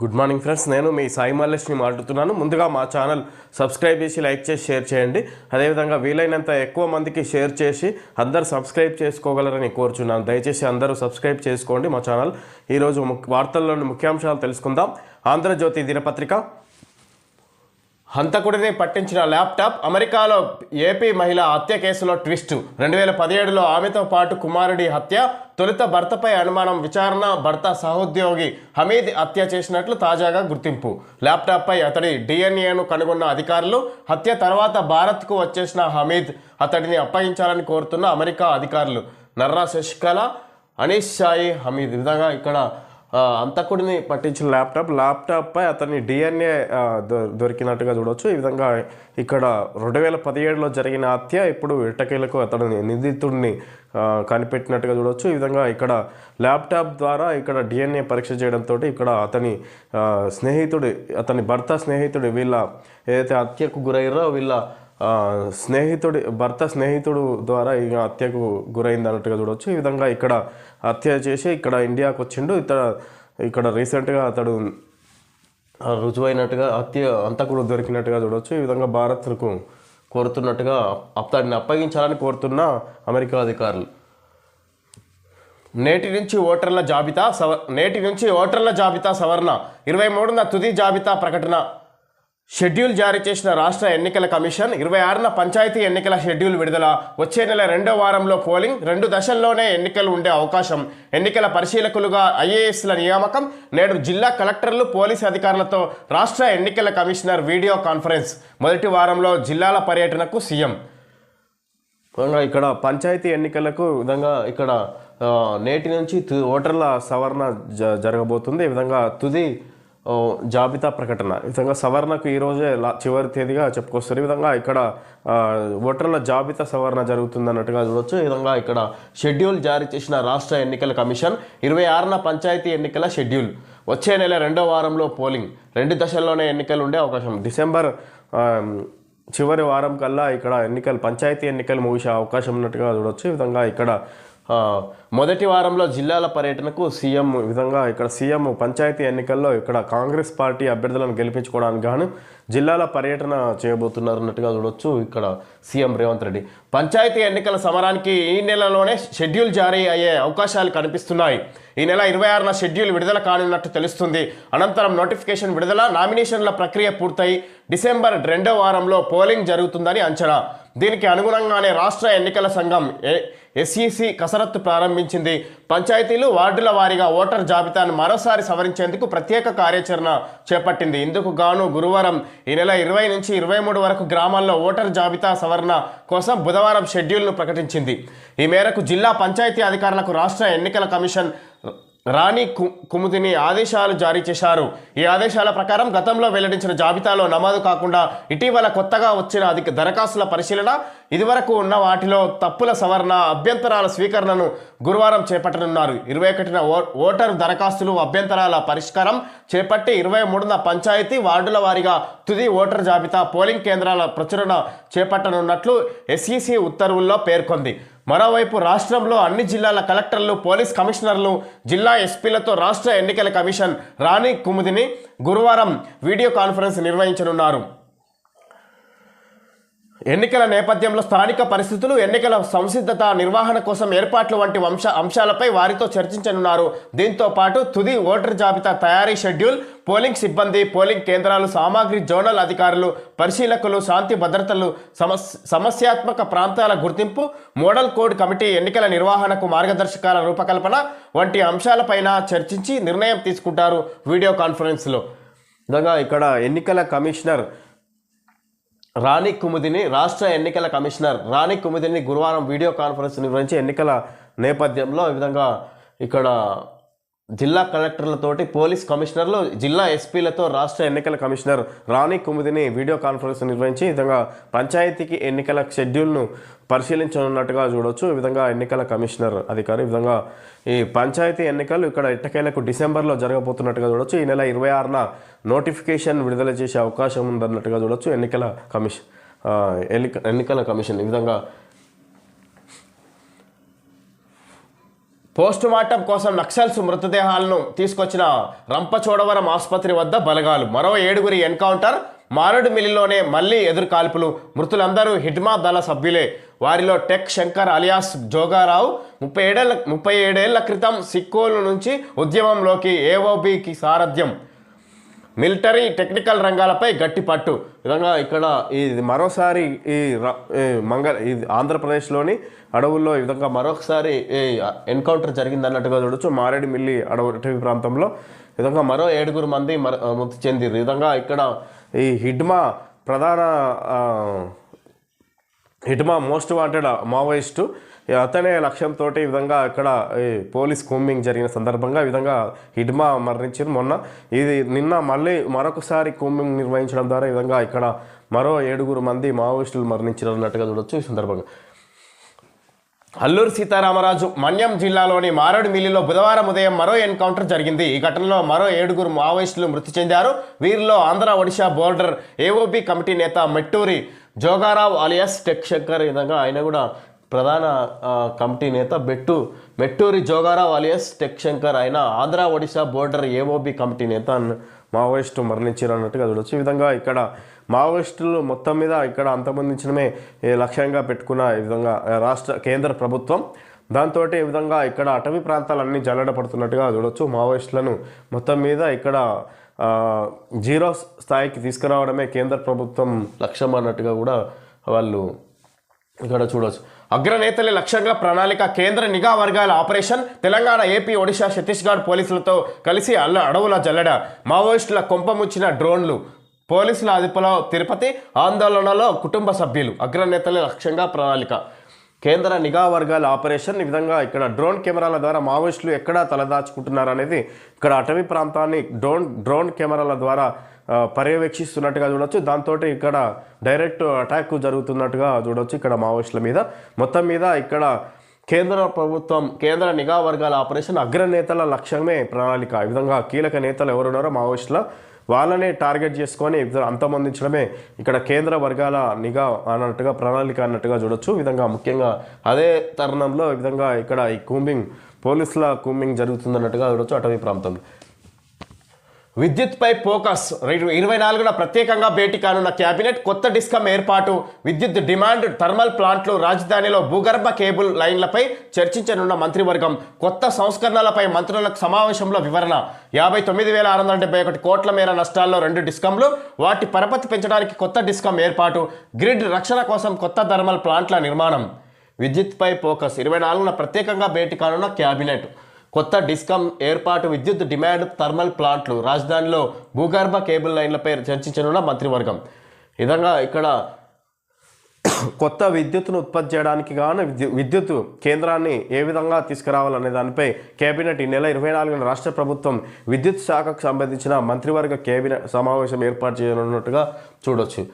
Good morning friends, నేను మీ సాయి మల్లేష్ని మాట్లాడుతున్నాను. ముందుగా మా ఛానల్ సబ్స్క్రైబ్ చేసి లైక్ చేసి షేర్ చేయండి. అదేవిధంగా వీలైనంత ఎక్కువ మందికి షేర్ చేసి అందరూ సబ్స్క్రైబ్ చేసుకోగలరని కోరుచున్నాను. దయచేసి అందరూ సబ్స్క్రైబ్ చేసుకోండి మా ఛానల్. ఈరోజు వార్తల్లోని ముఖ్యాంశాలు తెలుసుకుందాం. ఆంధ్రజ్యోతి దినపత్రిక, హంతకుడిని పట్టించిన ల్యాప్టాప్, అమెరికాలో ఏపీ మహిళ హత్య కేసులో ట్విస్ట్. 2017లో ఆమెతో పాటు కుమారుడి హత్య, తొలుత భర్తపై అనుమానం, విచారణ, భర్త సహోద్యోగి హమీద్ హత్య చేసినట్లు తాజాగా గుర్తింపు. ల్యాప్టాప్పై అతడి డిఎన్ఏను కనుగొన్న అధికారులు, హత్య తర్వాత భారత్కు వచ్చేసిన హమీద్ అతడిని అప్పగించాలని కోరుతున్న అమెరికా అధికారులు. నర్రా శశికళ, అనీష్ షాయి, హమీద్. ఈ విధంగా ఇక్కడ అంతకుడిని పట్టించిన ల్యాప్టాప్పై అతని డిఎన్ఏ దొరికినట్టుగా చూడవచ్చు. ఈ విధంగా ఇక్కడ 2017లో జరిగిన హత్య ఇప్పుడు ఎట్టకేలకు అతడిని నిందితుడిని కనిపెట్టినట్టుగా చూడవచ్చు. ఈ విధంగా ఇక్కడ ల్యాప్టాప్ ద్వారా ఇక్కడ డిఎన్ఏ పరీక్ష చేయడంతో ఇక్కడ అతని భర్త స్నేహితుడు వీళ్ళ ఏదైతే హత్యకు గురయ్యారో వీళ్ళ భర్త స్నేహితుడు ద్వారా ఇక హత్యకు గురైంది అన్నట్టుగా చూడవచ్చు. ఈ విధంగా ఇక్కడ హత్య చేసి ఇక్కడ ఇండియాకు వచ్చిండు. ఇక్కడ రీసెంట్గా అతడు రుజువైనట్టుగా అంతకుడు దొరికినట్టుగా చూడవచ్చు. ఈ విధంగా భారత్కు కోరుతున్నట్టుగా అతడిని అప్పగించాలని కోరుతున్న అమెరికా అధికారులు. నేటి నుంచి ఓటర్ల జాబితా సవరణ. 23న తుది జాబితా ప్రకటన. షెడ్యూల్ జారీ చేసిన రాష్ట్ర ఎన్నికల కమిషన్. 26న పంచాయతీ ఎన్నికల షెడ్యూల్ విడుదల. వచ్చే నెల 2వ వారంలో పోలింగ్. 2 దశల్లోనే ఎన్నికలు ఉండే అవకాశం. ఎన్నికల పరిశీలకులుగా ఐఏఎస్ల నియామకం. నేడు జిల్లా కలెక్టర్లు, పోలీసు అధికారులతో రాష్ట్ర ఎన్నికల కమిషనర్ వీడియో కాన్ఫరెన్స్. మొదటి వారంలో జిల్లాల పర్యటనకు సీఎం. ఇక్కడ పంచాయతీ ఎన్నికలకు విధంగా ఇక్కడ నేటి నుంచి ఓటర్ల సవరణ జరగబోతుంది. ఈ విధంగా తుది జాబితా ప్రకటన. ఈ విధంగా సవరణకు ఈరోజే చివరి తేదీగా చెప్పుకొస్తారు. ఈ విధంగా ఇక్కడ ఓటర్ల జాబితా సవరణ జరుగుతుంది అన్నట్టుగా చూడవచ్చు. ఈ విధంగా ఇక్కడ షెడ్యూల్ జారీ చేసిన రాష్ట్ర ఎన్నికల కమిషన్. 26న పంచాయతీ ఎన్నికల షెడ్యూల్. వచ్చే నెల 2వ వారంలో పోలింగ్. 2 దశల్లోనే ఎన్నికలు ఉండే అవకాశం. డిసెంబర్ చివరి వారం కల్లా ఇక్కడ పంచాయతీ ఎన్నికలు ముగిసే అవకాశం ఉన్నట్టుగా చూడవచ్చు. ఈ విధంగా ఇక్కడ మొదటి వారంలో జిల్లాల పర్యటనకు సీఎం. ఈ విధంగా ఇక్కడ సీఎం పంచాయతీ ఎన్నికల్లో ఇక్కడ కాంగ్రెస్ పార్టీ అభ్యర్థులను గెలిపించుకోవడానికి గాను జిల్లాల పర్యటన చేయబోతున్నారు అన్నట్టుగా చూడవచ్చు. ఇక్కడ సీఎం రేవంత్ రెడ్డి. పంచాయతీ ఎన్నికల సమరానికి ఈ నెలలోనే షెడ్యూల్ జారీ అయ్యే అవకాశాలు కనిపిస్తున్నాయి. ఈ నెల 26న షెడ్యూల్ విడుదల కానున్నట్టు తెలుస్తుంది. అనంతరం నోటిఫికేషన్ విడుదల, నామినేషన్ల ప్రక్రియ పూర్తయి డిసెంబర్ 2వ వారంలో పోలింగ్ జరుగుతుందని అంచనా. దీనికి అనుగుణంగానే రాష్ట్ర ఎన్నికల సంఘం ఎస్ఈసి కసరత్తు ప్రారంభించింది. పంచాయతీలు, వార్డుల వారీగా ఓటర్ జాబితాను మరోసారి సవరించేందుకు ప్రత్యేక కార్యాచరణ చేపట్టింది. ఇందుకు గాను గురువారం ఈ నెల 20 నుంచి 23 వరకు గ్రామాల్లో ఓటర్ జాబితా సవరణ కోసం బుధవారం షెడ్యూల్ను ప్రకటించింది. ఈ మేరకు జిల్లా పంచాయతీ అధికారులకు రాష్ట్ర ఎన్నికల కమిషన్ రాణి కుముదిని ఆదేశాలు జారీ చేశారు. ఈ ఆదేశాల ప్రకారం గతంలో వెల్లడించిన జాబితాలో నమోదు కాకుండా ఇటీవల కొత్తగా వచ్చిన దరఖాస్తుల పరిశీలన, ఇదివరకు ఉన్న వాటిలో తప్పుల సవరణ, అభ్యంతరాల స్వీకరణను గురువారం చేపట్టనున్నారు. 21న ఓటరు దరఖాస్తులు, అభ్యంతరాల పరిష్కారం చేపట్టి 23న పంచాయతీ, వార్డుల వారీగా తుది ఓటర్ జాబితా, పోలింగ్ కేంద్రాల ప్రచురణ చేపట్టనున్నట్లు ఎస్ఈసి ఉత్తర్వుల్లో పేర్కొంది. మరోవైపు రాష్ట్రంలో అన్ని జిల్లాల కలెక్టర్లు, పోలీస్ కమిషనర్లు, జిల్లా ఎస్పీలతో రాష్ట్ర ఎన్నికల కమిషన్ రాణి కుముదిని గురువారం వీడియో కాన్ఫరెన్స్ నిర్వహించనున్నారు. ఎన్నికల నేపథ్యంలో స్థానిక పరిస్థితులు, ఎన్నికల సంసిద్ధత, నిర్వహణ కోసం ఏర్పాట్లు వంటి అంశాలపై వారితో చర్చించనున్నారు. దీంతో పాటు తుది ఓటర్ జాబితా తయారీ షెడ్యూల్, పోలింగ్ సిబ్బంది, పోలింగ్ కేంద్రాలు, సామాగ్రి, జోనల్ అధికారులు, పరిశీలకులు, శాంతి భద్రతలు, సమస్యాత్మక ప్రాంతాల గుర్తింపు, మోడల్ కోడ్ కమిటీ, ఎన్నికల నిర్వహణకు మార్గదర్శకాల రూపకల్పన వంటి అంశాలపైన చర్చించి నిర్ణయం తీసుకుంటారు వీడియో కాన్ఫరెన్స్లో. విధంగా ఇక్కడ ఎన్నికల కమిషనర్ రాణి కుముదిని, రాష్ట్ర ఎన్నికల కమిషనర్ రాణి కుముదిని గురువారం వీడియో కాన్ఫరెన్స్ నిర్వహించి ఎన్నికల నేపథ్యంలో ఈ విధంగా ఇక్కడ జిల్లా కలెక్టర్లతోటి, పోలీస్ కమిషనర్లు, జిల్లా ఎస్పీలతో రాష్ట్ర ఎన్నికల కమిషనర్ రాణి కుముదిని వీడియో కాన్ఫరెన్స్ నిర్వహించి ఈ విధంగా పంచాయతీకి ఎన్నికల షెడ్యూల్ను పరిశీలించనున్నట్టుగా చూడవచ్చు. ఈ విధంగా ఎన్నికల కమిషనర్ అధికారి ఈ విధంగా ఈ పంచాయతీ ఎన్నికలు ఇక్కడ ఎట్టకేలకు డిసెంబర్లో జరగబోతున్నట్టుగా చూడవచ్చు. ఈ నెల 26న నోటిఫికేషన్ విడుదల చేసే అవకాశం ఉందన్నట్టుగా చూడవచ్చు ఎన్నికల కమిషన్. ఈ విధంగా పోస్టుమార్టం కోసం నక్సల్స్ మృతదేహాలను తీసుకొచ్చిన రంపచోడవరం ఆసుపత్రి వద్ద బలగాలు. మరో 7గురి ఎన్కౌంటర్. మారేడుమిల్లిలోనే మళ్లీ ఎదురుకాల్పులు. మృతులందరూ హిడ్మా దళ సభ్యులే. వారిలో టెక్ శంకర్ అలియాస్ జోగారావు 37 ఏళ్ల క్రితం సిక్కోలు నుంచి ఉద్యమంలోకి ఏఓబికి సారథ్యం. మిలిటరీ టెక్నికల్ రంగాలపై గట్టి పట్టు. విధంగా ఇక్కడ ఇది మరోసారి ఇది ఆంధ్రప్రదేశ్లోని అడవుల్లో ఈ విధంగా మరొకసారి ఎన్కౌంటర్ జరిగిందన్నట్టుగా చూడొచ్చు. మారేడుమిల్లి అటవీ ప్రాంతంలో విధంగా మరో 7గురు మంది మృతి చెందిరు. ఈ విధంగా ఇక్కడ ఈ హిడ్మా మోస్ట్ వాంటెడ్ మావోయిస్టు అతనే లక్ష్యంతో ఈ విధంగా ఇక్కడ పోలీస్ కూంబింగ్ జరిగిన సందర్భంగా ఈ విధంగా హిడ్మా మరణించారు మొన్న. ఇది నిన్న మళ్ళీ మరొకసారి కూంబింగ్ నిర్వహించడం ద్వారా ఈ విధంగా ఇక్కడ మరో 7గురు మంది మావోయిస్టులు మరణించారు అన్నట్టుగా చూడొచ్చు. ఈ సందర్భంగా అల్లూరు సీతారామరాజు మన్యం జిల్లాలోని మారేడుమిల్లిలో బుధవారం ఉదయం మరో ఎన్కౌంటర్ జరిగింది. ఈ ఘటనలో మరో 7గురు మావోయిస్టులు మృతి చెందారు. వీరిలో Andhra Odisha border AOB committee నేత మెట్టూరి జోగారావు అలియాస్ టెక్ శంకర్. ఈ విధంగా ఆయన కూడా ప్రధాన కమిటీ నేత మెట్టూరి జోగారావు అలియాస్ టెక్ శంకర్. ఆయన Andhra Odisha border AOB committee నేత మావోయిస్టు మరణించారు అన్నట్టుగా చూడవచ్చు. ఈ విధంగా ఇక్కడ మావోయిస్టులు మొత్తం మీద ఇక్కడ అంతమొందించడమే లక్ష్యంగా పెట్టుకున్న ఈ విధంగా కేంద్ర ప్రభుత్వం. దాంతో ఈ విధంగా ఇక్కడ అటవీ ప్రాంతాలన్నీ జల్లెడ పడుతున్నట్టుగా చూడవచ్చు. మావోయిస్టులను మొత్తం మీద ఇక్కడ జీరో స్థాయికి తీసుకురావడమే కేంద్ర ప్రభుత్వం లక్ష్యం అన్నట్టుగా కూడా వాళ్ళు ఇక్కడ చూడవచ్చు. అగ్రనేతలే లక్ష్యంగా ప్రణాళిక. కేంద్ర నిఘా వర్గాల ఆపరేషన్. తెలంగాణ, ఏపీ, ఒడిశా, ఛత్తీస్గఢ్ పోలీసులతో కలిసి అడవుల జల్లెడ. మావోయిస్టుల కొంపముచ్చిన డ్రోన్లు. పోలీసుల అదుపులో తిరుపతి. ఆందోళనలో కుటుంబ సభ్యులు. అగ్రనేతలే లక్ష్యంగా ప్రణాళిక. కేంద్ర నిఘా వర్గాల ఆపరేషన్. ఈ విధంగా ఇక్కడ డ్రోన్ కెమెరాల ద్వారా మావోయిస్టులు ఎక్కడ తలదాచుకుంటున్నారు అనేది ఇక్కడ అటవీ ప్రాంతాన్ని డ్రోన్ కెమెరాల ద్వారా పర్యవేక్షిస్తున్నట్టుగా చూడవచ్చు. దాంతో ఇక్కడ డైరెక్ట్ అటాక్ జరుగుతున్నట్టుగా చూడవచ్చు ఇక్కడ మావోయిస్టుల మీద. మొత్తం మీద ఇక్కడ కేంద్ర ప్రభుత్వం కేంద్ర నిఘా వర్గాల ఆపరేషన్. అగ్రనేతల లక్ష్యమే ప్రణాళిక. ఈ విధంగా కీలక నేతలు ఎవరున్నారో మావోయిస్టుల వాళ్ళనే టార్గెట్ చేసుకొని అంతమొందించడమే ఇక్కడ కేంద్ర వర్గాల నిఘా అన్నట్టుగా ప్రణాళిక అన్నట్టుగా చూడొచ్చు. ఈ విధంగా ముఖ్యంగా అదే తరుణంలో ఈ విధంగా ఇక్కడ ఈ పోలీసుల కూంబింగ్ జరుగుతుందన్నట్టుగా చూడొచ్చు అటవీ ప్రాంతంలో. విద్యుత్పై ఫోకస్. 24న ప్రత్యేకంగా భేటీ కానున్న కేబినెట్. కొత్త డిస్కమ్ ఏర్పాటు. విద్యుత్ డిమాండ్. థర్మల్ ప్లాంట్లు. రాజధానిలో భూగర్భ కేబుల్ లైన్లపై చర్చించనున్న మంత్రివర్గం. కొత్త సంస్కరణలపై మంత్రులకు సమావేశంలో వివరణ. 59,671 కోట్ల మేర నష్టాల్లో 2 డిస్కంలు. వాటి పరపతి పెంచడానికి కొత్త డిస్కమ్ ఏర్పాటు. గ్రిడ్ రక్షణ కోసం కొత్త థర్మల్ ప్లాంట్ల నిర్మాణం. విద్యుత్పై ఫోకస్. 24న ప్రత్యేకంగా భేటీ కానున్న కేబినెట్. కొత్త డిస్కమ్ ఏర్పాటు. విద్యుత్ డిమాండ్. థర్మల్ ప్లాంట్లు. రాజధానిలో భూగర్భ కేబుల్ లైన్లపై చర్చించనున్న మంత్రివర్గం. ఈ విధంగా ఇక్కడ కొత్త విద్యుత్తును ఉత్పత్తి చేయడానికి గాను విద్యుత్ కేంద్రాన్ని ఏ విధంగా తీసుకురావాలనే దానిపై కేబినెట్ ఈ నెల 24న రాష్ట్ర ప్రభుత్వం విద్యుత్ శాఖకు సంబంధించిన మంత్రివర్గ కేబినెట్ సమావేశం ఏర్పాటు చేయనున్నట్టుగా చూడొచ్చు.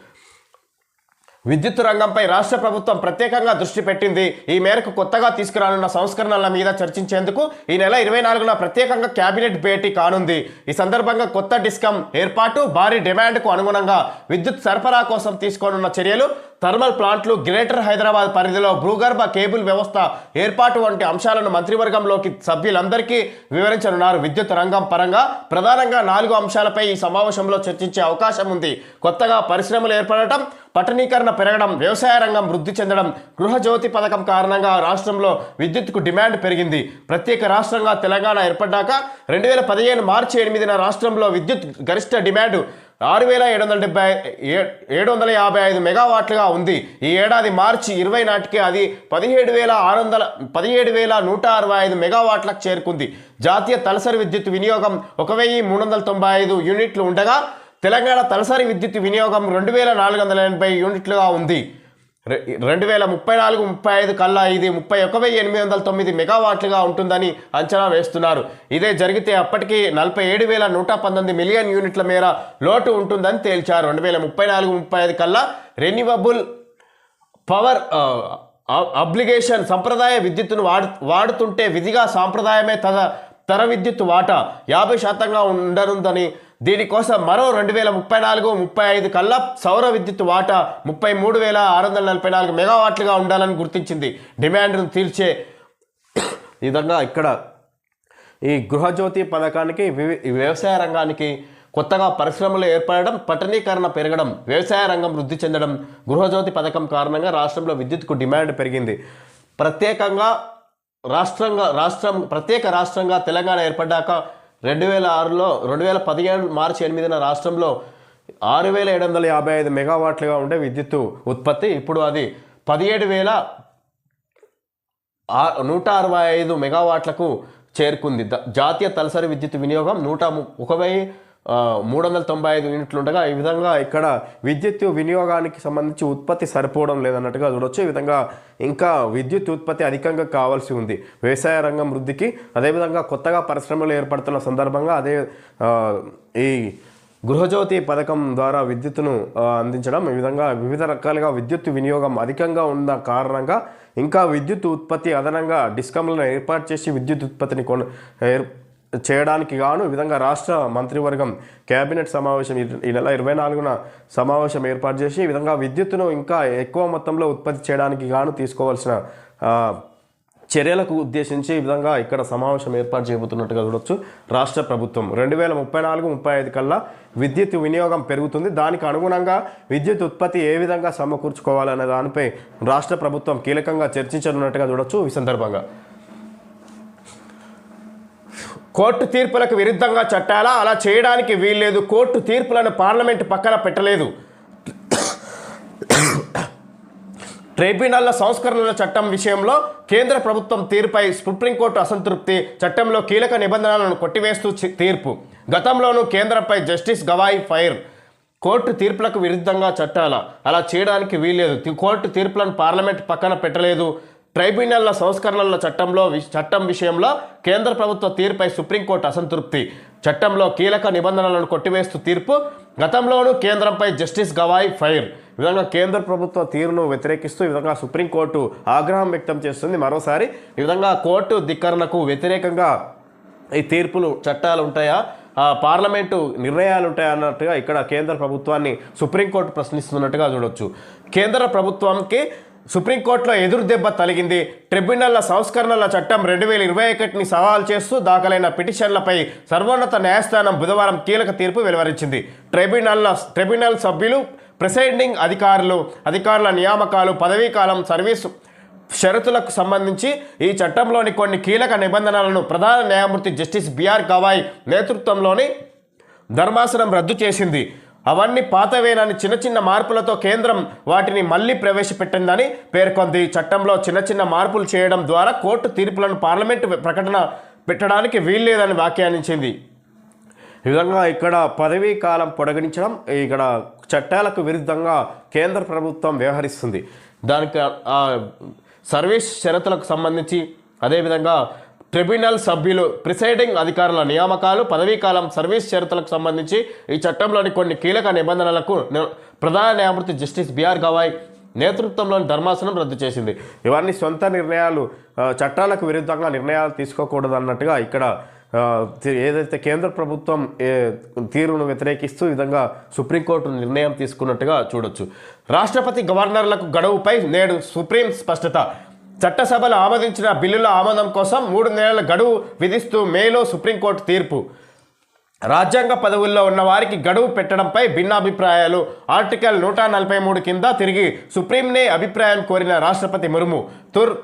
విద్యుత్ రంగంపై రాష్ట్ర ప్రభుత్వం ప్రత్యేకంగా దృష్టి పెట్టింది. ఈ మేరకు కొత్తగా తీసుకురానున్న సంస్కరణల మీద చర్చించేందుకు ఈ నెల 24న ప్రత్యేకంగా కేబినెట్ భేటీ కానుంది. ఈ సందర్భంగా కొత్త డిస్కమ్ ఏర్పాటు, భారీ డిమాండ్కు అనుగుణంగా విద్యుత్ సరఫరా కోసం తీసుకోనున్న చర్యలు, థర్మల్ ప్లాంట్లు, గ్రేటర్ హైదరాబాద్ పరిధిలో భూగర్భ కేబుల్ వ్యవస్థ ఏర్పాటు వంటి అంశాలను మంత్రివర్గంలోకి సభ్యులందరికీ వివరించనున్నారు. విద్యుత్ రంగం పరంగా ప్రధానంగా 4 అంశాలపై ఈ సమావేశంలో చర్చించే అవకాశం ఉంది. కొత్తగా పరిశ్రమలు ఏర్పడటం, పట్టణీకరణ పెరగడం, వ్యవసాయ రంగం వృద్ధి చెందడం, గృహజ్యోతి పథకం కారణంగా రాష్ట్రంలో విద్యుత్కు డిమాండ్ పెరిగింది. ప్రత్యేక రాష్ట్రంగా తెలంగాణ ఏర్పడ్డాక 2015 మార్చి 8న రాష్ట్రంలో విద్యుత్ గరిష్ట డిమాండ్ 6,755 మెగావాట్లుగా ఉంది. ఈ ఏడాది మార్చి 20 నాటికి అది 17,165 మెగావాట్లకు చేరుకుంది. జాతీయ తలసరి విద్యుత్ వినియోగం 1,395 యూనిట్లు ఉండగా తెలంగాణ తలసరి విద్యుత్ వినియోగం 2,480 యూనిట్లుగా ఉంది. 2034-35 కల్లా ఇది 31,809 మెగావాట్లుగా ఉంటుందని అంచనా వేస్తున్నారు. ఇదే జరిగితే అప్పటికి 47,119 మిలియన్ యూనిట్ల మేర లోటు ఉంటుందని తేల్చారు. 2034-35 కల్లా రెన్యూవబుల్ పవర్ అబ్లిగేషన్ సంప్రదాయ విద్యుత్తును వాడుతుంటే విధిగా సాంప్రదాయమే తర విద్యుత్ వాటా 50% ఉండనుందని, దీనికోసం మరో 2034-35 కల్లా సౌర విద్యుత్ వాటా 33,644 మెగావాట్లుగా ఉండాలని గుర్తించింది. డిమాండ్ను తీర్చే ఈ విధంగా ఇక్కడ ఈ గృహజ్యోతి పథకానికి వ్యవసాయ రంగానికి కొత్తగా పరిశ్రమలు ఏర్పడడం, పట్టణీకరణ పెరగడం, వ్యవసాయ రంగం వృద్ధి చెందడం, గృహజ్యోతి పథకం కారణంగా రాష్ట్రంలో విద్యుత్కు డిమాండ్ పెరిగింది. ప్రత్యేక రాష్ట్రంగా తెలంగాణ ఏర్పడ్డాక 2017 మార్చి 8న రాష్ట్రంలో 6,755 మెగావాట్లుగా ఉండే విద్యుత్తు ఉత్పత్తి ఇప్పుడు అది 17,165 మెగావాట్లకు చేరుకుంది. జాతీయ తలసరి విద్యుత్ వినియోగం 101,395 యూనిట్లు ఉండగా ఈ విధంగా ఇక్కడ విద్యుత్ వినియోగానికి సంబంధించి ఉత్పత్తి సరిపోవడం లేదన్నట్టుగా చూడవచ్చు. ఈ విధంగా ఇంకా విద్యుత్ ఉత్పత్తి అధికంగా కావాల్సి ఉంది వ్యవసాయ రంగం వృద్ధికి. అదేవిధంగా కొత్తగా పరిశ్రమలు ఏర్పడుతున్న సందర్భంగా ఈ గృహజ్యోతి పథకం ద్వారా విద్యుత్తును అందించడం, ఈ విధంగా వివిధ రకాలుగా విద్యుత్ వినియోగం అధికంగా ఉన్న కారణంగా ఇంకా విద్యుత్ ఉత్పత్తి అదనంగా డిస్కంలను ఏర్పాటు చేసి విద్యుత్ ఉత్పత్తిని చేయడానికి గాను ఈ విధంగా రాష్ట్ర మంత్రివర్గం కేబినెట్ సమావేశం ఈ నెల 24న సమావేశం ఏర్పాటు చేసి ఈ విధంగా విద్యుత్తును ఇంకా ఎక్కువ మొత్తంలో ఉత్పత్తి చేయడానికి గాను తీసుకోవాల్సిన చర్యలకు ఉద్దేశించి ఈ విధంగా ఇక్కడ సమావేశం ఏర్పాటు చేయబోతున్నట్టుగా చూడొచ్చు. రాష్ట్ర ప్రభుత్వం 2034-35 కల్లా విద్యుత్ వినియోగం పెరుగుతుంది. దానికి అనుగుణంగా విద్యుత్ ఉత్పత్తి ఏ విధంగా సమకూర్చుకోవాలనే దానిపై రాష్ట్ర ప్రభుత్వం కీలకంగా చర్చించనున్నట్టుగా చూడొచ్చు. ఈ సందర్భంగా కోర్టు తీర్పులకు విరుద్ధంగా చట్టాలా? అలా చేయడానికి వీల్లేదు. కోర్టు తీర్పులను పార్లమెంటు పక్కన పెట్టలేదు. ట్రైబ్యునల్ల సంస్కరణల చట్టం విషయంలో కేంద్ర ప్రభుత్వం తీర్పుపై సుప్రీంకోర్టు అసంతృప్తి. చట్టంలో కీలక నిబంధనలను కొట్టివేస్తూ తీర్పు. గతంలోనూ కేంద్రంపై జస్టిస్ గవాయ్ ఫైర్. కోర్టు తీర్పులకు విరుద్ధంగా చట్టాలా? అలా చేయడానికి వీల్లేదు. కోర్టు తీర్పులను పార్లమెంట్ పక్కన పెట్టలేదు. ట్రైబ్యునల్ల సంస్కరణల చట్టం విషయంలో కేంద్ర ప్రభుత్వ తీర్పుపై సుప్రీంకోర్టు అసంతృప్తి. చట్టంలో కీలక నిబంధనలను కొట్టివేస్తూ తీర్పు. గతంలోనూ కేంద్రంపై జస్టిస్ గవాయ్ ఫైర్. ఈ విధంగా కేంద్ర ప్రభుత్వ తీరును వ్యతిరేకిస్తూ ఈ విధంగా సుప్రీంకోర్టు ఆగ్రహం వ్యక్తం చేస్తుంది. మరోసారి ఈ విధంగా కోర్టు ధిక్కరణకు వ్యతిరేకంగా ఈ తీర్పులు చట్టాలు ఉంటాయా, పార్లమెంటు నిర్ణయాలు ఉంటాయా అన్నట్టుగా ఇక్కడ కేంద్ర ప్రభుత్వాన్ని సుప్రీంకోర్టు ప్రశ్నిస్తున్నట్టుగా చూడొచ్చు. కేంద్ర ప్రభుత్వానికి సుప్రీంకోర్టులో ఎదురు దెబ్బ తగిలింది. ట్రిబ్యునల్ల సంస్కరణల చట్టం 2021ని సవాల్ చేస్తూ దాఖలైన పిటిషన్లపై సర్వోన్నత న్యాయస్థానం బుధవారం కీలక తీర్పు వెలువరించింది. ట్రిబ్యునల్ సభ్యులు, ప్రిసైడింగ్ అధికారుల నియామకాలు, పదవీకాలం, సర్వీసు షరతులకు సంబంధించి ఈ చట్టంలోని కొన్ని కీలక నిబంధనలను ప్రధాన న్యాయమూర్తి జస్టిస్ బిఆర్ గవాయ్ నేతృత్వంలోని ధర్మాసనం రద్దు చేసింది. అవన్నీ పాతవేనని చిన్న మార్పులతో కేంద్రం వాటిని మళ్లీ ప్రవేశపెట్టిందని పేర్కొంది. చట్టంలో చిన్న మార్పులు చేయడం ద్వారా కోర్టు తీర్పులను పార్లమెంటు ప్రకటన పెట్టడానికి వీల్లేదని వ్యాఖ్యానించింది. ఈ విధంగా ఇక్కడ పదవీ కాలం పొడిగించడం, ఇక్కడ చట్టాలకు విరుద్ధంగా కేంద్ర ప్రభుత్వం వ్యవహరిస్తుంది. దానికి సర్వీస్ షరతులకు సంబంధించి, అదేవిధంగా ట్రిబ్యునల్ సభ్యులు, ప్రిసైడింగ్ అధికారుల నియామకాలు, పదవీకాలం, సర్వీస్ షరతులకు సంబంధించి ఈ చట్టంలోని కొన్ని కీలక నిబంధనలకు ప్రధాన న్యాయమూర్తి జస్టిస్ బిఆర్ గవాయ్ నేతృత్వంలోని ధర్మాసనం రద్దు చేసింది. ఇవన్నీ సొంత నిర్ణయాలు, చట్టాలకు విరుద్ధంగా నిర్ణయాలు తీసుకోకూడదు అన్నట్టుగా ఇక్కడ ఏదైతే కేంద్ర ప్రభుత్వం తీరును వ్యతిరేకిస్తూ ఈ విధంగా సుప్రీంకోర్టు నిర్ణయం తీసుకున్నట్టుగా చూడొచ్చు. రాష్ట్రపతి గవర్నర్లకు గడువుపై నేడు సుప్రీం స్పష్టత. చట్టసభలు ఆమోదించిన బిల్లుల ఆమోదం కోసం 3 నెలల గడువు విధిస్తూ మేలో సుప్రీంకోర్టు తీర్పు. రాజ్యాంగ పదవుల్లో ఉన్న వారికి గడువు పెట్టడంపై భిన్నాభిప్రాయాలు. ఆర్టికల్ 143 కింద తిరిగి సుప్రీంనే అభిప్రాయం కోరిన రాష్ట్రపతి ముర్ము.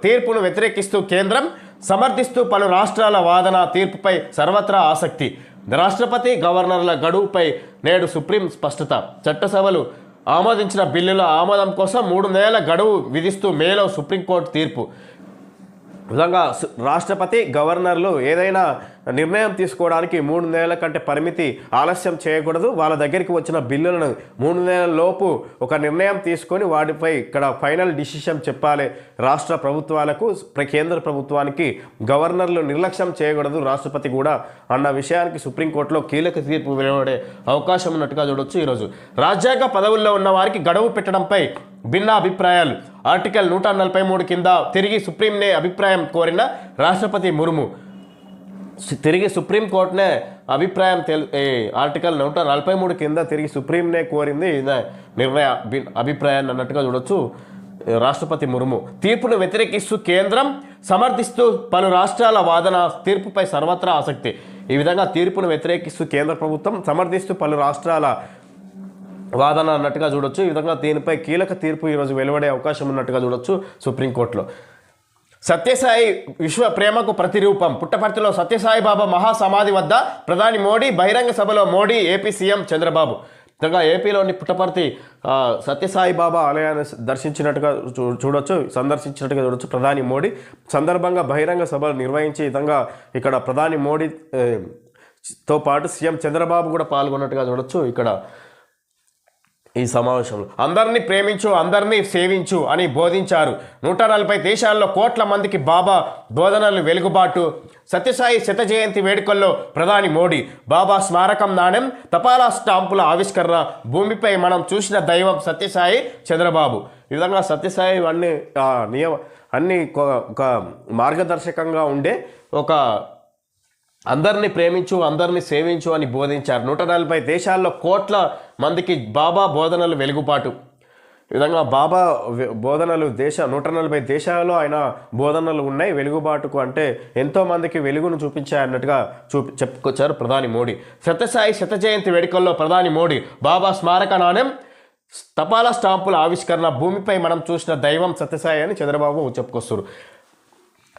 తీర్పును వ్యతిరేకిస్తూ కేంద్రం, సమర్థిస్తూ పలు రాష్ట్రాల వాదన. తీర్పుపై సర్వత్రా ఆసక్తి. రాష్ట్రపతి గవర్నర్ల గడువుపై నేడు సుప్రీం స్పష్టత. చట్టసభలు ఆమోదించిన బిల్లుల ఆమోదం కోసం 3 నెలల గడువు విధిస్తూ మేలో సుప్రీంకోర్టు తీర్పు. విధంగా రాష్ట్రపతి, గవర్నర్లు ఏదైనా నిర్ణయం తీసుకోవడానికి 3 నెలల కంటే పరిమితి ఆలస్యం చేయకూడదు. వాళ్ళ దగ్గరికి వచ్చిన బిల్లులను 3 నెలల లోపు ఒక నిర్ణయం తీసుకొని వాటిపై ఇక్కడ ఫైనల్ డిసిషన్ చెప్పాలి రాష్ట్ర ప్రభుత్వాలకు. కేంద్ర ప్రభుత్వానికి గవర్నర్లు నిర్లక్ష్యం చేయకూడదు రాష్ట్రపతి కూడా అన్న విషయానికి సుప్రీంకోర్టులో కీలక తీర్పు వెలువడే అవకాశం ఉన్నట్టుగా చూడొచ్చు. ఈరోజు రాజ్యాంగ పదవుల్లో ఉన్న వారికి గడువు పెట్టడంపై భిన్న అభిప్రాయాలు. ఆర్టికల్ 143 కింద తిరిగి సుప్రీంనే అభిప్రాయం కోరిన రాష్ట్రపతి ముర్ము. తిరిగి సుప్రీంకోర్టునే అభిప్రాయం ఆర్టికల్ 143 కింద తిరిగి సుప్రీంనే కోరింది అభిప్రాయాన్ని అన్నట్టుగా చూడొచ్చు. రాష్ట్రపతి ముర్ము. తీర్పును వ్యతిరేకిస్తూ కేంద్రం, సమర్థిస్తూ పలు రాష్ట్రాల వాదన, తీర్పుపై సర్వత్రా ఆసక్తి. ఈ విధంగా తీర్పును వ్యతిరేకిస్తూ కేంద్ర ప్రభుత్వం, సమర్థిస్తూ పలు రాష్ట్రాల వాదన అన్నట్టుగా చూడొచ్చు. ఈ విధంగా దీనిపై కీలక తీర్పు ఈరోజు వెలువడే అవకాశం ఉన్నట్టుగా చూడొచ్చు సుప్రీంకోర్టులో. సత్యసాయి విశ్వ ప్రేమకు ప్రతిరూపం. పుట్టపర్తిలో సత్యసాయి బాబా మహాసమాధి వద్ద ప్రధాని మోడీ, బహిరంగ సభలో మోడీ, ఏపీ సీఎం చంద్రబాబు. విధంగా ఏపీలోని పుట్టపర్తి సత్యసాయి బాబా ఆలయాన్ని సందర్శించినట్టుగా చూడొచ్చు ప్రధాని మోడీ. సందర్భంగా బహిరంగ సభలు నిర్వహించే విధంగా ఇక్కడ ప్రధాని మోడీతో పాటు సీఎం చంద్రబాబు కూడా పాల్గొన్నట్టుగా చూడొచ్చు ఇక్కడ ఈ సమావేశంలో. అందరినీ ప్రేమించు, అందరినీ సేవించు అని బోధించారు. 140 దేశాల్లో కోట్ల మందికి బాబా బోధనలు వెలుగుబాటు. సత్యసాయి శత జయంతి వేడుకల్లో ప్రధాని మోడీ. బాబా స్మారకం నాణెం, తపాలా స్టాంపుల ఆవిష్కరణ. భూమిపై మనం చూసిన దైవం సత్యసాయి, చంద్రబాబు. ఈ విధంగా సత్యసాయి అన్ని ఒక మార్గదర్శకంగా ఉండే ఒక అందరినీ ప్రేమించు, అందరినీ సేవించు అని బోధించారు. 140 దేశాల్లో కోట్ల మందికి బాబా బోధనలు వెలుగుబాటు. ఈ విధంగా బాబా బోధనలు 140 దేశాల్లో ఆయన బోధనలు ఉన్నాయి వెలుగుబాటుకు. అంటే ఎంతోమందికి వెలుగును చూపించాయన్నట్టుగా చెప్పుకొచ్చారు ప్రధాని మోడీ. సత్యసాయి శత జయంతి వేడుకల్లో ప్రధాని మోడీ. బాబా స్మారక నాణ్యం, తపాలా స్టాంపుల ఆవిష్కరణ. భూమిపై మనం చూసిన దైవం సత్యసాయి అని చంద్రబాబు చెప్పుకొస్తారు.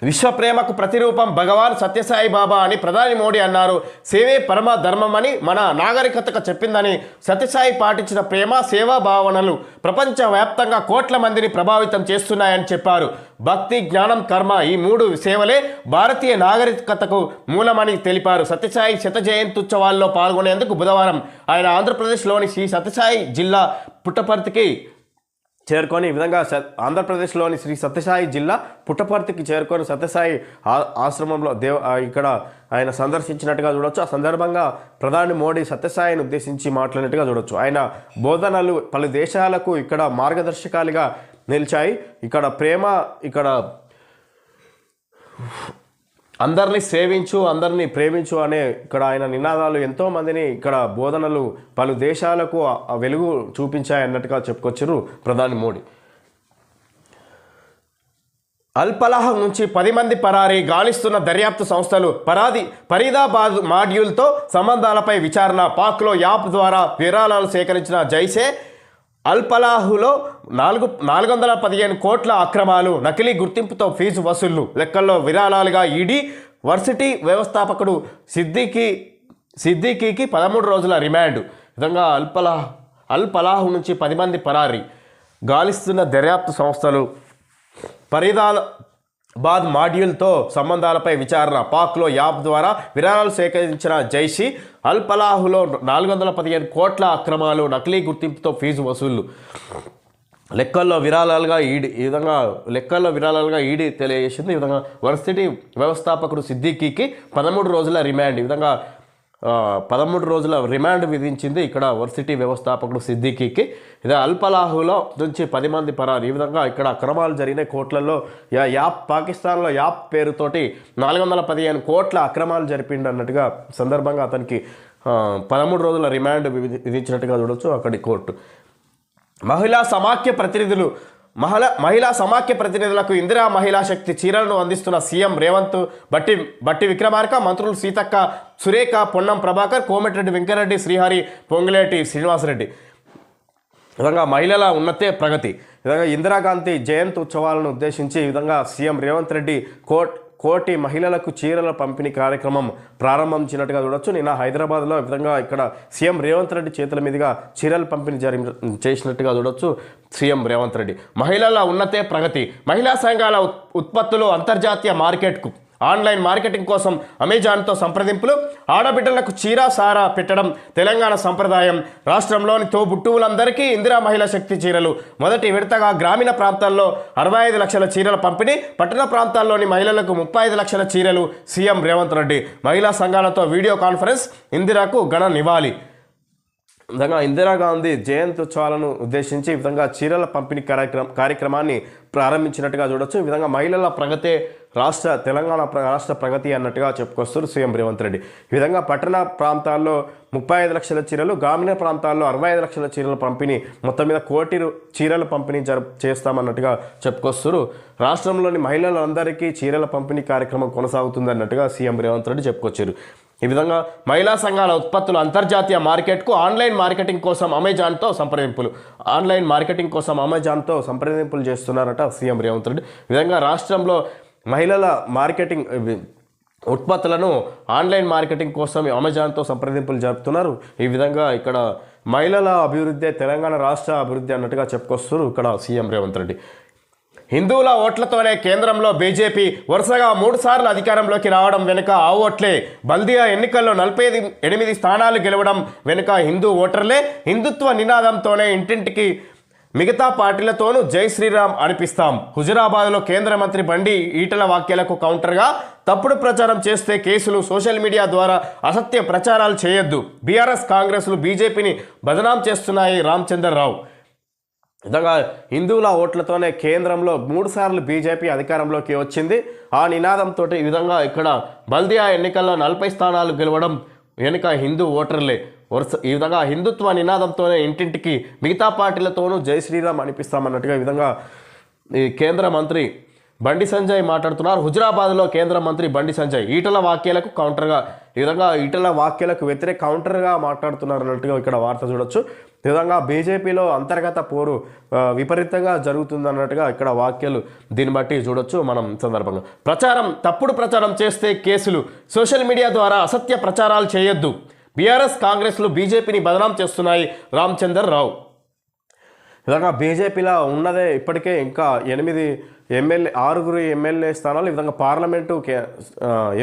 విశ్వ ప్రేమకు ప్రతిరూపం భగవాన్ సత్యసాయి బాబా అని ప్రధాని మోడీ అన్నారు. సేవే పరమ ధర్మమని మన నాగరికతకు చెప్పిందని, సత్యసాయి పాటించిన ప్రేమ, సేవా భావనలు ప్రపంచవ్యాప్తంగా కోట్ల మందిని ప్రభావితం చేస్తున్నాయని చెప్పారు. భక్తి, జ్ఞానం, కర్మ ఈ 3 సేవలే భారతీయ నాగరికతకు మూలమని తెలిపారు. సత్యసాయి శత జయంత్యుత్సవాల్లో పాల్గొనేందుకు బుధవారం ఆయన ఆంధ్రప్రదేశ్లోని శ్రీ సత్యసాయి జిల్లా పుట్టపర్తికి చేరుకొని, ఈ విధంగా ఆంధ్రప్రదేశ్లోని శ్రీ సత్యసాయి జిల్లా పుట్టపర్తికి చేరుకొని సత్యసాయి ఆశ్రమంలో ఇక్కడ ఆయన సందర్శించినట్టుగా చూడొచ్చు. ఆ సందర్భంగా ప్రధాని మోడీ సత్యసాయిని ఉద్దేశించి మాట్లాడినట్టుగా చూడొచ్చు. ఆయన బోధనలు పలు దేశాలకు ఇక్కడ మార్గదర్శకాలుగా నిలిచాయి. ఇక్కడ ప్రేమ, ఇక్కడ అందరినీ సేవించు, అందరినీ ప్రేమించు అనే ఇక్కడ ఆయన నినాదాలు ఎంతోమందిని ఇక్కడ బోధనలు పలు దేశాలకు వెలుగు చూపించాయి అన్నట్టుగా చెప్పుకొచ్చారు ప్రధాని మోడీ. అల్పలాహ్ నుంచి 10 మంది పరారీ. గాలిస్తున్న దర్యాప్తు సంస్థలు. ఫరీదాబాద్ మాడ్యూల్తో సంబంధాలపై విచారణ. పాక్లో యాప్ ద్వారా విరాళాలు సేకరించిన జైషే అల్పలాహులో 415 కోట్ల అక్రమాలు. నకిలీ గుర్తింపుతో ఫీజు వసూళ్లు. లెక్కల్లో విరాళాలుగా ఈడీ. వర్సిటీ వ్యవస్థాపకుడు సిద్దికీకి 13 రోజుల రిమాండ్. విధంగా అల్పలాహు నుంచి 10 మంది పరారీ. గాలిస్తున్న దర్యాప్తు సంస్థలు. ఫరీదాబాద్ మాడ్యూల్తో సంబంధాలపై విచారణ. పాక్లో యాప్ ద్వారా విరాళాలు సేకరించిన జైషీ అల్పలాహులో 415 కోట్ల అక్రమాలు. నకిలీ గుర్తింపుతో ఫీజు వసూళ్లు. లెక్కల్లో విరాళాలుగా ఈడీ తెలియజేసింది. ఈ విధంగా వర్సిటీ వ్యవస్థాపకుడు సిద్దికీకి 13 రోజుల రిమాండ్. ఈ విధంగా 13 రోజుల రిమాండ్ విధించింది ఇక్కడ వర్సిటీ వ్యవస్థాపకుడు సిద్దికీకి. ఇదే అల్పలాహులో నుంచి 10 మంది పరారు. ఈ విధంగా ఇక్కడ అక్రమాలు జరిగిన కోట్లలో పాకిస్తాన్లో యాప్ పేరుతోటి 415 కోట్ల అక్రమాలు జరిపిండు అన్నట్టుగా సందర్భంగా అతనికి 13 రోజుల రిమాండ్ విధించినట్టుగా చూడొచ్చు అక్కడి కోర్టు. మహిళా సమాఖ్య ప్రతినిధులకు ఇందిరా మహిళా శక్తి చీరలను అందిస్తున్న సీఎం రేవంత్. బట్టి విక్రమార్క, మంత్రులు సీతక్క, సురేఖ, పొన్నం ప్రభాకర్, కోమటిరెడ్డి వెంకరెడ్డి, శ్రీహరి, పొంగులేటి శ్రీనివాసరెడ్డి. విధంగా మహిళల ఉన్నతే ప్రగతి. విధంగా ఇందిరాగాంధీ జయంతి ఉత్సవాలను ఉద్దేశించి ఈ విధంగా సీఎం రేవంత్ రెడ్డి కోటి మహిళలకు చీరల పంపిణీ కార్యక్రమం ప్రారంభించినట్టుగా చూడొచ్చు. నిన్న హైదరాబాద్లో ఈ విధంగా ఇక్కడ సీఎం రేవంత్ రెడ్డి చేతుల మీదుగా చీరల పంపిణీ చేసినట్టుగా చూడొచ్చు సీఎం రేవంత్ రెడ్డి. మహిళల ఉన్నతే ప్రగతి. మహిళా సంఘాల ఉత్పత్తులు అంతర్జాతీయ మార్కెట్కు. ఆన్లైన్ మార్కెటింగ్ కోసం అమెజాన్తో సంప్రదింపులు. ఆడబిడ్డలకు చీర సారా పెట్టడం తెలంగాణ సంప్రదాయం. రాష్ట్రంలోని తోబుట్టువులందరికీ ఇందిరా మహిళా శక్తి చీరలు. మొదటి విడతగా గ్రామీణ ప్రాంతాల్లో 65 లక్షల చీరల పంపిణీ. పట్టణ ప్రాంతాల్లోని మహిళలకు 35 లక్షల చీరలు. సీఎం రేవంత్ రెడ్డి. మహిళా సంఘాలతో వీడియో కాన్ఫరెన్స్. ఇందిరాకు ఘన నివాళి. విధంగా ఇందిరాగాంధీ జయంత్యోత్సవాలను ఉద్దేశించి ఈ విధంగా చీరల పంపిణీ కార్యక్రమాన్ని ప్రారంభించినట్టుగా చూడొచ్చు. ఈ విధంగా మహిళల ప్రగతే తెలంగాణ రాష్ట్ర ప్రగతి అన్నట్టుగా చెప్పుకొస్తారు సీఎం రేవంత్ రెడ్డి. ఈ విధంగా పట్టణ ప్రాంతాల్లో 35 లక్షల చీరలు, గ్రామీణ ప్రాంతాల్లో 65 లక్షల చీరల పంపిణీ, మొత్తం మీద 1 కోటి చీరల పంపిణీ చేస్తామన్నట్టుగా చెప్పుకొస్తారు. రాష్ట్రంలోని మహిళలందరికీ చీరల పంపిణీ కార్యక్రమం కొనసాగుతుంది అన్నట్టుగా సీఎం రేవంత్ రెడ్డి చెప్పుకొచ్చారు. ఈ విధంగా మహిళా సంఘాల ఉత్పత్తులు అంతర్జాతీయ మార్కెట్కు ఆన్లైన్ మార్కెటింగ్ కోసం అమెజాన్తో సంప్రదింపులు చేస్తున్నారట సీఎం రేవంత్ రెడ్డి. ఈ విధంగా రాష్ట్రంలో మహిళల మార్కెటింగ్ ఉత్పత్తులను ఆన్లైన్ మార్కెటింగ్ కోసం అమెజాన్తో సంప్రదింపులు జరుపుతున్నారు. ఈ విధంగా ఇక్కడ మహిళల అభివృద్ధి తెలంగాణ రాష్ట్ర అభివృద్ధి అన్నట్టుగా చెప్పుకొస్తారు ఇక్కడ సీఎం రేవంత్ రెడ్డి. హిందువుల ఓట్లతోనే కేంద్రంలో బీజేపీ వరుసగా 3 సార్లు అధికారంలోకి రావడం వెనుక ఆ ఓట్లే. బల్దియా ఎన్నికల్లో 48 స్థానాలు గెలవడం వెనుక హిందూ ఓటర్లే. హిందుత్వ నినాదంతోనే ఇంటింటికి మిగతా పార్టీలతోనూ జై శ్రీరామ్ అనిపిస్తాం. హుజురాబాద్లో కేంద్ర మంత్రి బండి ఈటల వ్యాఖ్యలకు కౌంటర్గా తప్పుడు ప్రచారం చేస్తే కేసులు, సోషల్ మీడియా ద్వారా అసత్య ప్రచారాలు చేయొద్దు. బీఆర్ఎస్ కాంగ్రెస్లు బీజేపీని బదనాం చేస్తున్నాయి రామచంద్రరావు. విధంగా హిందువుల ఓట్లతోనే కేంద్రంలో 3 సార్లు బీజేపీ అధికారంలోకి వచ్చింది. ఆ నినాదంతో ఈ విధంగా ఇక్కడ బల్దియా ఎన్నికల్లో 40 స్థానాలు గెలవడం వెనుక హిందూ ఓటర్లే. ఈ విధంగా హిందుత్వ నినాదంతోనే ఇంటింటికి మిగతా పార్టీలతోనూ జై శ్రీరామ్ అనిపిస్తామన్నట్టుగా ఈ విధంగా ఈ కేంద్ర మంత్రి బండి సంజయ్ మాట్లాడుతున్నారు. హుజురాబాద్లో కేంద్ర మంత్రి బండి సంజయ్ ఈటల వ్యాఖ్యలకు కౌంటర్గా ఈ విధంగా ఈటల వ్యాఖ్యలకు వ్యతిరేక కౌంటర్గా మాట్లాడుతున్నారు అన్నట్టుగా ఇక్కడ వార్త చూడొచ్చు. ఈ విధంగా బీజేపీలో అంతర్గత పోరు విపరీతంగా జరుగుతుందన్నట్టుగా ఇక్కడ వ్యాఖ్యలు దీన్ని బట్టి చూడొచ్చు మనం సందర్భంగా. తప్పుడు ప్రచారం చేస్తే కేసులు, సోషల్ మీడియా ద్వారా అసత్య ప్రచారాలు చేయొద్దు. బీఆర్ఎస్ కాంగ్రెస్లు బీజేపీని బదనాం చేస్తున్నాయి రామచంద్రరావు. విధంగా బీజేపీలో ఉన్నదే ఇప్పటికే ఇంకా 6 ఎమ్మెల్యే స్థానాలు ఈ విధంగా పార్లమెంటు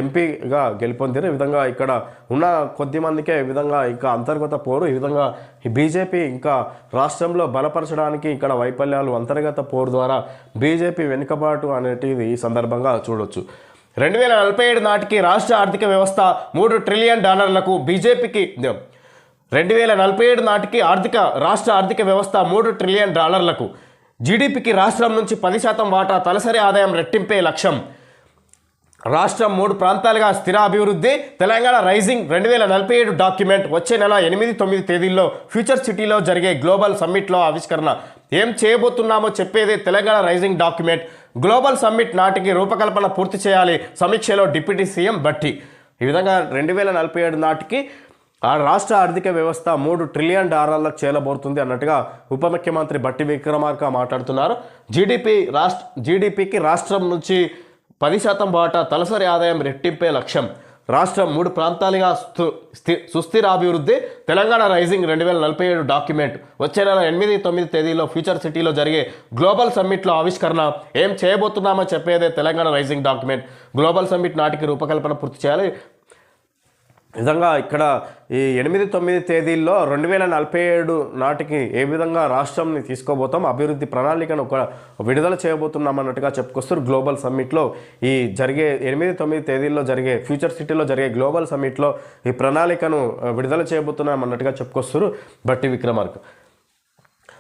ఎంపీగా గెలుపొందారు. ఈ విధంగా ఇక్కడ ఉన్న కొద్ది మందికే ఈ విధంగా ఇంకా అంతర్గత పోరు. ఈ విధంగా ఈ బీజేపీ ఇంకా రాష్ట్రంలో బలపరచడానికి ఇక్కడ వైఫల్యాలు, అంతర్గత పోరు ద్వారా బీజేపీ వెనుకబాటు అనేటిది ఈ సందర్భంగా చూడొచ్చు. 2047 నాటికి రాష్ట్ర ఆర్థిక వ్యవస్థ $3 ట్రిలియన్ బీజేపీకి 2047 నాటికి రాష్ట్ర ఆర్థిక వ్యవస్థ $3 ట్రిలియన్. జీడీపీకి రాష్ట్రం నుంచి 10% వాటా, తలసరి ఆదాయం రెట్టింపే లక్ష్యం. రాష్ట్రం 3 ప్రాంతాలుగా స్థిర అభివృద్ధి. తెలంగాణ రైజింగ్ 2047 డాక్యుమెంట్ వచ్చే నెల 8-9 తేదీల్లో ఫ్యూచర్ సిటీలో జరిగే గ్లోబల్ సమ్మిట్లో ఆవిష్కరణ. ఏం చేయబోతున్నామో చెప్పేదే Telangana rising document. Global summit నాటికి రూపకల్పన పూర్తి చేయాలి. సమీక్షలో డిప్యూటీ సీఎం భట్టి. ఈ విధంగా 2047 నాటికి ఆ రాష్ట్ర ఆర్థిక వ్యవస్థ $3 ట్రిలియన్ చేరబోతుంది అన్నట్టుగా ఉప ముఖ్యమంత్రి బట్టి విక్రమార్క మాట్లాడుతున్నారు. జీడీపీకి రాష్ట్రం నుంచి 10% వాటా, తలసరి ఆదాయం రెట్టింపే లక్ష్యం. రాష్ట్రం 3 ప్రాంతాలుగా సుస్థిరాభివృద్ధి. తెలంగాణ రైజింగ్ 2047 డాక్యుమెంట్ వచ్చే నెల 8-9 తేదీలో ఫ్యూచర్ సిటీలో జరిగే గ్లోబల్ సమ్మిట్లో ఆవిష్కరణ. ఏం చేయబోతున్నామో చెప్పేదే Telangana rising document. Global summit నాటికి రూపకల్పన పూర్తి చేయాలి. విధంగా ఇక్కడ ఈ 8-9 తేదీల్లో 2047 నాటికి ఏ విధంగా రాష్ట్రంని తీసుకోబోతాం, అభివృద్ధి ప్రణాళికను ఒక విడుదల చేయబోతున్నాం అన్నట్టుగా చెప్పుకొస్తారు. గ్లోబల్ సమ్మిట్లో ఈ జరిగే 8-9 తేదీల్లో జరిగే ఫ్యూచర్ సిటీలో జరిగే గ్లోబల్ సమ్మిట్లో ఈ ప్రణాళికను విడుదల చేయబోతున్నాం అన్నట్టుగా చెప్పుకొస్తారు బట్టి విక్రమార్క.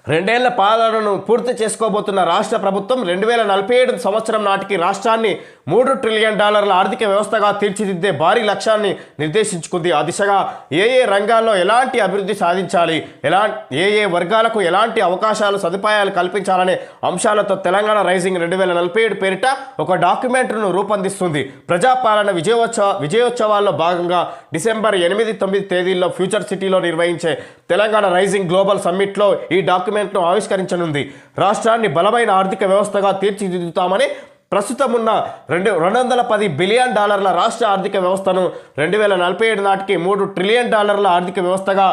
2 ఏళ్ల పాలనను పూర్తి చేసుకోబోతున్న రాష్ట్ర ప్రభుత్వం 2047 సంవత్సరం నాటికి రాష్ట్రాన్ని $3 ట్రిలియన్ ఆర్థిక వ్యవస్థగా తీర్చిదిద్దే భారీ లక్ష్యాన్ని నిర్దేశించుకుంది. ఆ దిశగా ఏ రంగాల్లో ఎలాంటి అభివృద్ధి సాధించాలి, ఏ వర్గాలకు ఎలాంటి అవకాశాలు, సదుపాయాలు కల్పించాలనే అంశాలతో తెలంగాణ రైజింగ్ 2047 పేరిట ఒక డాక్యుమెంట్ను రూపొందిస్తుంది. ప్రజాపాలన విజయోత్సవాల్లో భాగంగా డిసెంబర్ 8-9 తేదీల్లో ఫ్యూచర్ సిటీలో నిర్వహించే తెలంగాణ రైజింగ్ గ్లోబల్ సమ్మిట్లో ఈ డాక్యుమెంట్ను ఆవిష్కరించనుంది. రాష్ట్రాన్ని బలమైన ఆర్థిక వ్యవస్థగా తీర్చిదిద్దుతామని ప్రస్తుతం ఉన్న $210 బిలియన్ రాష్ట్ర ఆర్థిక వ్యవస్థను 2047 నాటికి $3 ట్రిలియన్ ఆర్థిక వ్యవస్థగా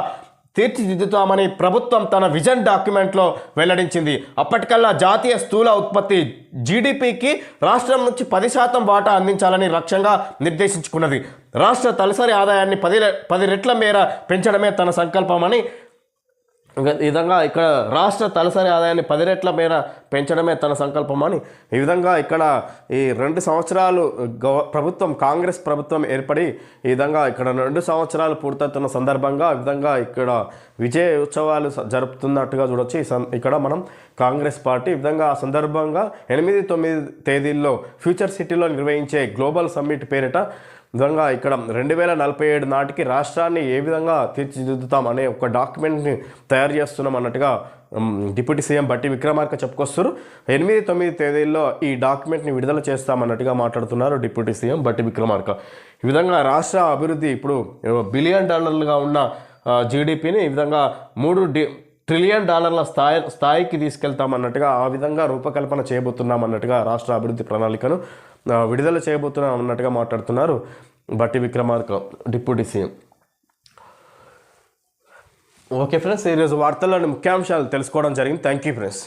తీర్చిదిద్దుతామని ప్రభుత్వం తన విజన్ డాక్యుమెంట్లో వెల్లడించింది. అప్పటికల్లా జాతీయ స్థూల ఉత్పత్తి జీడీపీకి రాష్ట్రం నుంచి 10% వాటా అందించాలని లక్ష్యంగా నిర్దేశించుకున్నది. రాష్ట్ర తలసరి ఆదాయాన్ని 10 రెట్ల మేర పెంచడమే తన సంకల్పమని ఈ విధంగా ఇక్కడ రాష్ట్ర తలసరి ఆదాయాన్ని 10 రెట్ల మేర పెంచడమే తన సంకల్పమని ఈ విధంగా ఇక్కడ ఈ 2 సంవత్సరాలు కాంగ్రెస్ ప్రభుత్వం ఏర్పడి ఈ విధంగా ఇక్కడ 2 సంవత్సరాలు పూర్తవుతున్న సందర్భంగా ఈ విధంగా ఇక్కడ విజయ ఉత్సవాలు జరుపుతున్నట్టుగా చూడొచ్చు. ఇక్కడ మనం కాంగ్రెస్ పార్టీ ఈ విధంగా ఆ సందర్భంగా 8-9 తేదీల్లో ఫ్యూచర్ సిటీలో నిర్వహించే గ్లోబల్ సమ్మిట్ పేరిట విధంగా ఇక్కడ 2047 నాటికి రాష్ట్రాన్ని ఏ విధంగా తీర్చిదిద్దుతాం అనే ఒక డాక్యుమెంట్ని తయారు చేస్తున్నాం అన్నట్టుగా డిప్యూటీ సీఎం బట్టి విక్రమార్క చెప్పుకొస్తారు. 8-9 తేదీల్లో ఈ డాక్యుమెంట్ని విడుదల చేస్తామన్నట్టుగా మాట్లాడుతున్నారు డిప్యూటీ సీఎం బట్టి విక్రమార్క. ఈ విధంగా రాష్ట్ర అభివృద్ధి ఇప్పుడు $1 బిలియన్ ఉన్న జీడిపిని ఈ విధంగా $3 ట్రిలియన్ స్థాయికి తీసుకెళ్తామన్నట్టుగా ఆ విధంగా రూపకల్పన చేయబోతున్నామన్నట్టుగా రాష్ట్ర అభివృద్ధి ప్రణాళికను విడుదల చేయబోతున్నాం అన్నట్టుగా మాట్లాడుతున్నారు బట్టి Vikramarka deputy CM. Okay friends, ఈరోజు వార్తల్లోని ముఖ్యాంశాలు తెలుసుకోవడం జరిగింది. Thank you friends.